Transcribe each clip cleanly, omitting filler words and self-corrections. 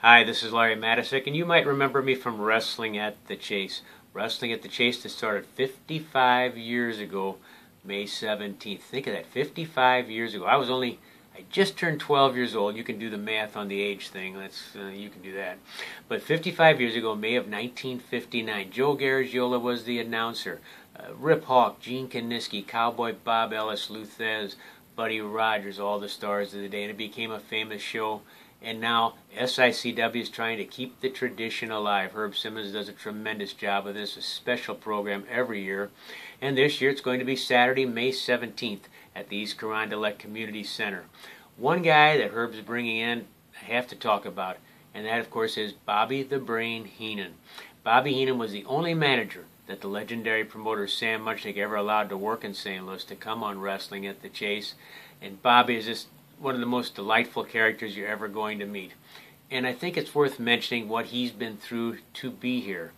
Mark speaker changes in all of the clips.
Speaker 1: Hi, this is Larry Matysik, and you might remember me from Wrestling at the Chase. Wrestling at the Chase that started 55 years ago, May 17th. Think of that, 55 years ago. I just turned 12 years old. You can do the math on the age thing. You can do that. But 55 years ago, May of 1959, Joe Garagiola was the announcer. Rip Hawk, Gene Kiniski, Cowboy Bob Ellis, Lou Thesz, Buddy Rogers, all the stars of the day, and it became a famous show. And now SICW is trying to keep the tradition alive. Herb Simmons does a tremendous job of this, a special program every year. And this year it's going to be Saturday, May 17th at the East Carondelet Community Center. One guy that Herb's bringing in I have to talk about, and that of course is Bobby the Brain Heenan. Bobby Heenan was the only manager that the legendary promoter Sam Muchnick ever allowed to work in St. Louis to come on Wrestling at the Chase. And Bobby is just one of the most delightful characters you're ever going to meet. And I think it's worth mentioning what he's been through to be here.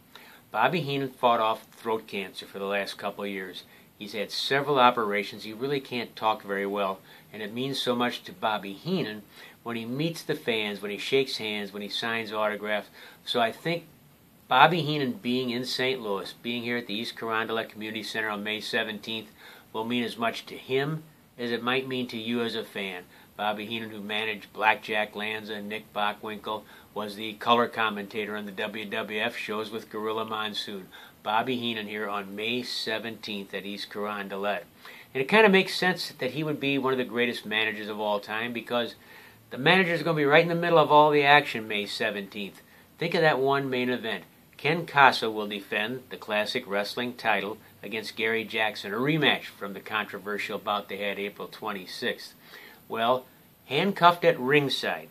Speaker 1: Bobby Heenan fought off throat cancer for the last couple of years. He's had several operations. He really can't talk very well, and it means so much to Bobby Heenan when he meets the fans, when he shakes hands, when he signs autographs. So I think Bobby Heenan being in St. Louis, being here at the East Carondelet Community Center on May 17th, will mean as much to him as it might mean to you as a fan. Bobby Heenan, who managed Blackjack Lanza and Nick Bockwinkel, was the color commentator on the WWF shows with Gorilla Monsoon. Bobby Heenan here on May 17th at East Carondelet. And it kind of makes sense that he would be one of the greatest managers of all time, because the manager is going to be right in the middle of all the action May 17th. Think of that one main event. Ken Casa will defend the classic wrestling title against Gary Jackson, a rematch from the controversial bout they had April 26th. Well, handcuffed at ringside,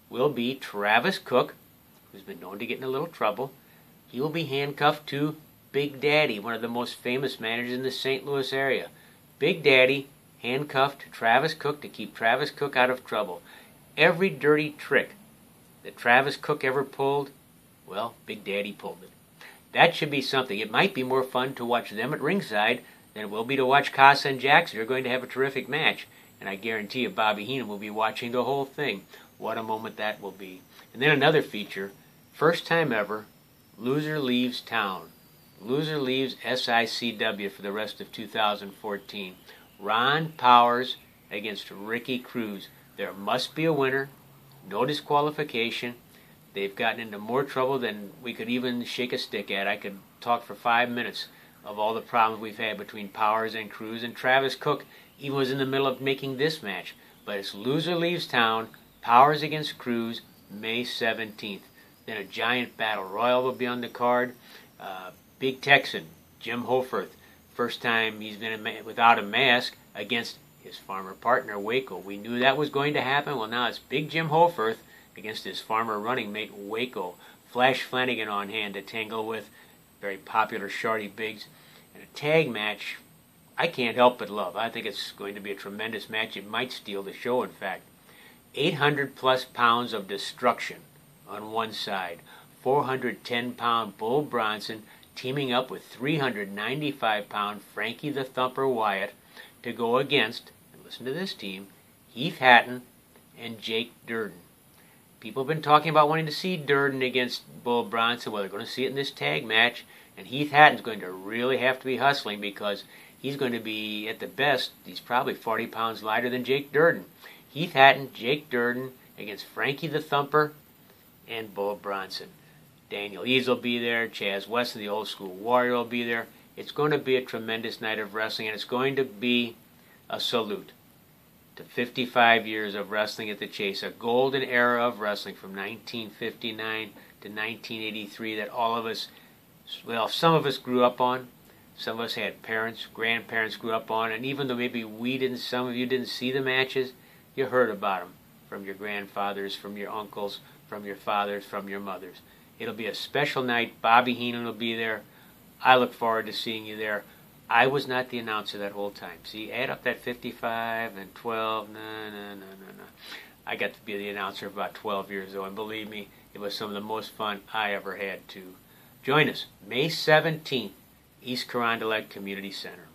Speaker 1: will be Travis Cook, who's been known to get in a little trouble. He will be handcuffed to Big Daddy, one of the most famous managers in the St. Louis area. Big Daddy handcuffed Travis Cook to keep Travis Cook out of trouble. Every dirty trick that Travis Cook ever pulled, well, Big Daddy pulled it. That should be something. It might be more fun to watch them at ringside than it will be to watch Casa and Jackson. They're going to have a terrific match. And I guarantee you Bobby Heenan will be watching the whole thing. What a moment that will be. And then another feature, first time ever, loser leaves town. Loser leaves SICW for the rest of 2014. Ron Powers against Ricky Cruz. There must be a winner. No disqualification. They've gotten into more trouble than we could even shake a stick at. I could talk for 5 minutes of all the problems we've had between Powers and Cruz, and Travis Cook even was in the middle of making this match. But it's loser leaves town, Powers against Cruz, May 17th. Then a giant battle royal will be on the card. Big Texan, Jim Hofarth, first time he's been without a mask against his former partner, Waco. We knew that was going to happen. Well, now it's Big Jim Hofarth against his former running mate, Waco. Flash Flanagan on hand to tangle with, very popular Shorty Biggs. And a tag match I can't help but love. I think it's going to be a tremendous match. It might steal the show, in fact. 800 plus pounds of destruction on one side. 410-pound Bull Bronson teaming up with 395-pound Frankie the Thumper Wyatt to go against, and listen to this team, Heath Hatton and Jake Durden. People have been talking about wanting to see Durden against Bull Bronson. Well, they're going to see it in this tag match, and Heath Hatton's going to really have to be hustling, because he's going to be, at the best, he's probably 40 pounds lighter than Jake Durden. Heath Hatton, Jake Durden against Frankie the Thumper and Bull Bronson. Daniel Eads will be there. Chaz Weston, the old school warrior, will be there. It's going to be a tremendous night of wrestling, and it's going to be a salute to 55 years of Wrestling at the Chase, a golden era of wrestling from 1959 to 1983 that all of us, well, some of us grew up on. Some of us had parents, grandparents grew up on, and even though maybe some of you didn't see the matches, you heard about them from your grandfathers, from your uncles, from your fathers, from your mothers. It'll be a special night. Bobby Heenan will be there. I look forward to seeing you there. I was not the announcer that whole time. See, add up that 55 and 12. No. I got to be the announcer for about 12 years, though, and believe me, it was some of the most fun I ever had to. Join us May 17th. East Carondelet Community Center.